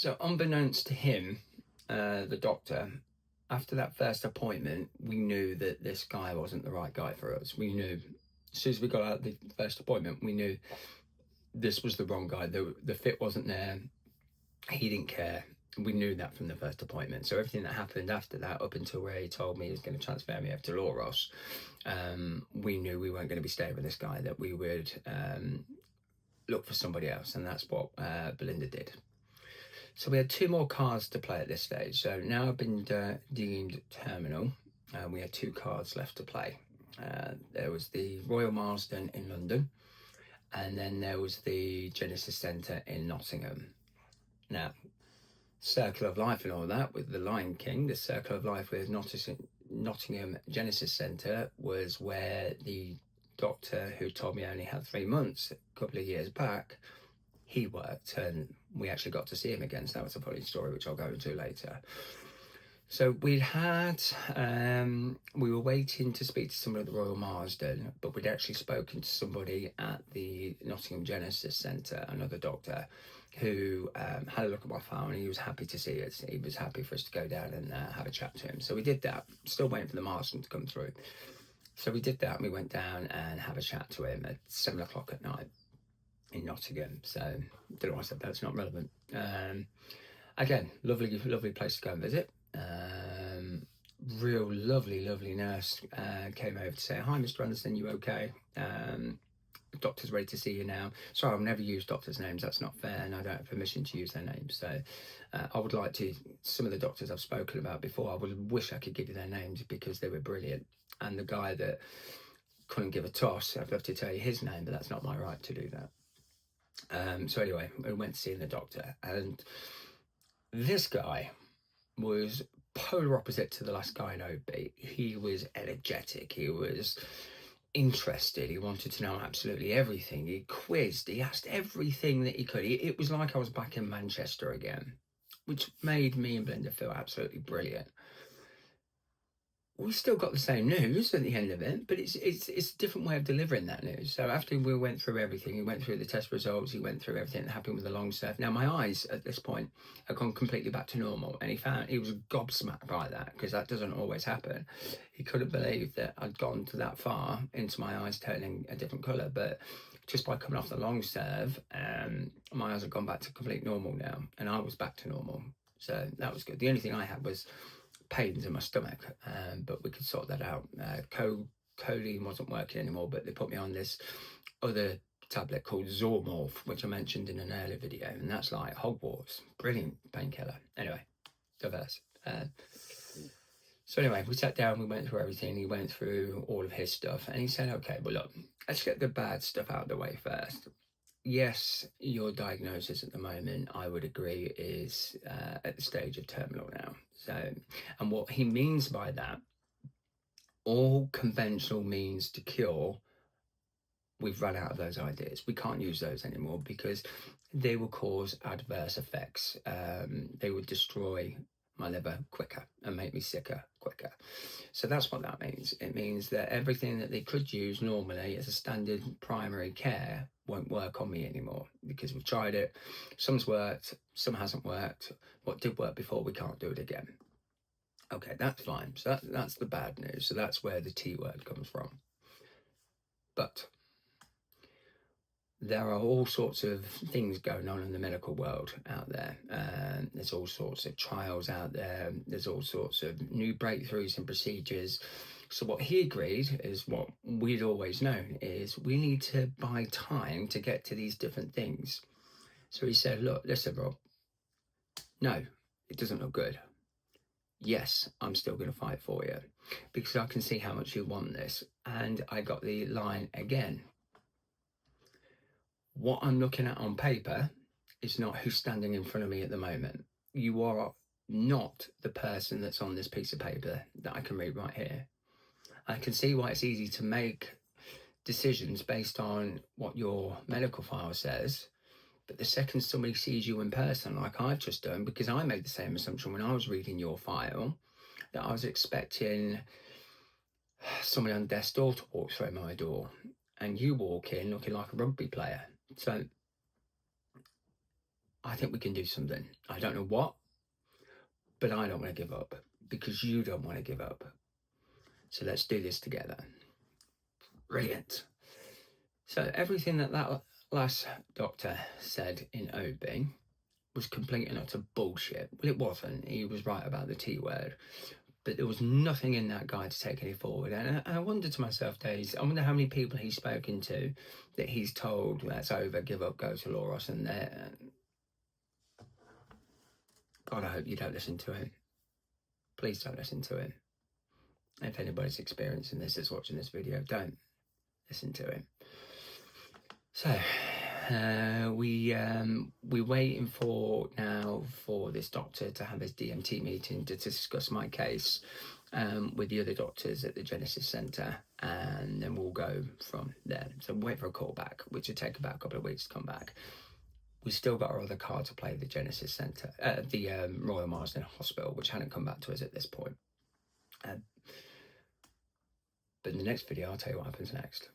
So, unbeknownst to him, the doctor, after that first appointment, we knew that this guy wasn't the right guy for us. We knew as soon as we got out of the first appointment, we knew this was the wrong guy. The fit wasn't there. He didn't care. We knew that from the first appointment. So everything that happened after that, up until where he told me he was going to transfer me over to Lauros, we knew we weren't going to be staying with this guy. That we would look for somebody else, and that's what Belinda did. So we had two more cards to play at this stage. So now I've been deemed terminal. We had two cards left to play. There was the Royal Marsden in London, and then there was the Genesis Centre in Nottingham. Now, Circle of Life and all that with the Lion King, the Circle of Life with Nottingham Genesis Centre was where the doctor who told me I only had 3 months a couple of years back, he worked, and we actually got to see him again. So that was a funny story, which I'll go into later. So we were waiting to speak to someone at the Royal Marsden, but we'd actually spoken to somebody at the Nottingham Genesis Centre, another doctor, who had a look at my file, and he was happy to see us. He was happy for us to go down and have a chat to him. So we did that, still waiting for the Marsden to come through. So we did that, and we went down and have a chat to him at 7 o'clock at night in Nottingham. So I don't know why I said that, it's not relevant. Again, lovely place to go and visit. Real lovely nurse came over to say, "Hi, Mr. Anderson, you okay? The doctor's ready to see you now." Sorry, I've never used doctors' names. That's not fair, and I don't have permission to use their names. So I would like to, some of the doctors I've spoken about before, I would wish I could give you their names because they were brilliant. And the guy that couldn't give a toss, I'd love to tell you his name, but that's not my right to do that. So anyway, we went to see the doctor, and this guy was polar opposite to the last guy in OB. He was energetic, he was interested, he wanted to know absolutely everything, he quizzed, he asked everything that he could. It was like I was back in Manchester again, which made me and Belinda feel absolutely brilliant. We still got the same news at the end of it, but it's a different way of delivering that news. So after we went through everything, he went through the test results, he went through everything that happened with the long surf. Now my eyes at this point had gone completely back to normal, and he was gobsmacked by that, because that doesn't always happen. He couldn't believe that I'd gone to that far into my eyes turning a different colour, but just by coming off the long serve, my eyes had gone back to complete normal now, and I was back to normal. So that was good. The only thing I had was pains in my stomach, but we could sort that out. Choline wasn't working anymore, but they put me on this other tablet called Zormorph, which I mentioned in an earlier video, and that's like Hogwarts. Brilliant painkiller. Anyway, diverse. So anyway, we sat down, we went through everything, he went through all of his stuff, and he said, "Okay, well look, let's get the bad stuff out of the way first. Yes, your diagnosis at the moment, I would agree, is at the stage of terminal now. So, and what he means by that, all conventional means to cure, we've run out of those ideas. We can't use those anymore because they will cause adverse effects. They would destroy my liver quicker and make me sicker quicker." So that's what that means. It means that everything that they could use normally as a standard primary care won't work on me anymore, because we've tried it. Some's worked, some hasn't worked. What did work before, we can't do it again. Okay, that's fine. So that's the bad news. So that's where the T word comes from. But there are all sorts of things going on in the medical world out there. There's all sorts of trials out there. There's all sorts of new breakthroughs and procedures. So what he agreed is what we'd always known, is we need to buy time to get to these different things. So he said, "Look, listen, Rob, no, it doesn't look good. Yes, I'm still going to fight for you because I can see how much you want this." And I got the line again. What I'm looking at on paper is not who's standing in front of me at the moment. You are not the person that's on this piece of paper that I can read right here. I can see why it's easy to make decisions based on what your medical file says, but the second somebody sees you in person, like I've just done, because I made the same assumption when I was reading your file, that I was expecting somebody on death's door to walk through my door, and you walk in looking like a rugby player. So I think we can do something. I don't know what, but I don't want to give up because you don't want to give up. So let's do this together. Brilliant. So everything that last doctor said in OB was complete and utter bullshit. Well, it wasn't. He was right about the T word. But there was nothing in that guide to take any forward. And I wonder to myself, days, I wonder how many people he's spoken to that he's told, that's over, give up, go to Lauros. And God, I hope you don't listen to him. Please don't listen to him. If anybody's experiencing this that's watching this video, don't listen to him. So we're waiting for now for this doctor to have his DMT meeting to discuss my case with the other doctors at the Genesis Centre, and then we'll go from there. So wait for a call back, which will take about a couple of weeks to come back. We've still got our other card to play, the Genesis Centre, the Royal Marsden Hospital, which hadn't come back to us at this point. But in the next video, I'll tell you what happens next.